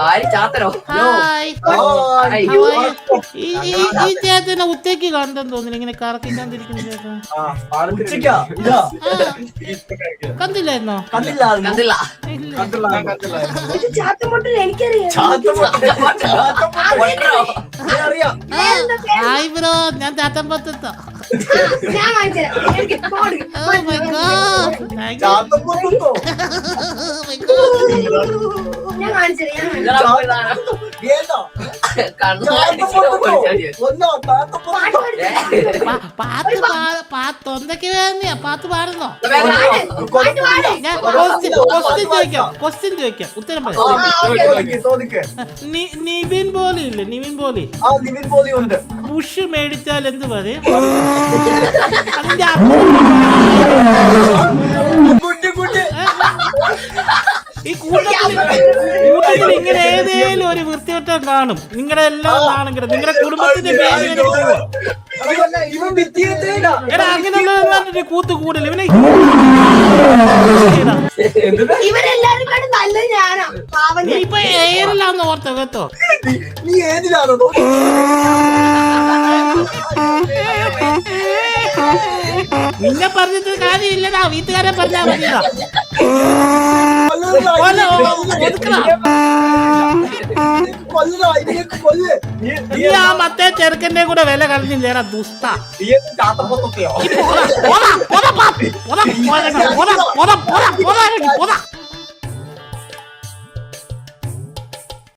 ആര് ചാത്തനോ? ഈ ചേട്ടനെ ഉച്ചക്ക് കണ്ടെന്ന് തോന്നുന്നു ഇങ്ങനെ കറക്കിക്കാണ്ടിരിക്കുന്ന ചേട്ടൻ കണ്ടില്ലായിരുന്നോ? കണ്ടില്ല. ഹായ് ബ്രോ, ഞാൻ ചാത്തൻ പത്തത്ത. പാത്തൊന്തൊക്കെ വേണ്ടിയാ പാത്ത് പാടുന്നോ? ഞാൻ ക്വസ്റ്റ്യൻ ചോദിക്കാം ഉത്തരം പറയാം. നിവിൻ പോലി ഇല്ലേ? നിവിൻ പോലി ബുഷ് മേടിച്ചാൽ എന്ത് പറയും? അതിന്റെ ഈ കൂട്ടത്തിൽ ഇങ്ങനെ ഏതേലും ഒരു വൃത്തിവട്ടം കാണും. നിങ്ങളുടെ എല്ലാം ആണെങ്കിലും നിങ്ങളുടെ കുടുംബത്തിന്റെ പേര് അങ്ങനെയുള്ള കൂത്ത് കൂടൽ ഇവനെ ഇപ്പൊ ഏറിലാന്ന് ഓർത്തോ കേട്ടോ. നീ ഏതിലാണോ? നിന്നെ പറഞ്ഞിട്ട് കാര്യമില്ലടാ, വീട്ടുകാരെ പറഞ്ഞാ മതിയടാ. നീ ആ മറ്റേ ചെറുക്കന്റെ കൂടെ വില കളഞ്ഞില്ലേടാ ദുഷ്ട. ചാത്തപ്പൊത്തൊക്കെയോ?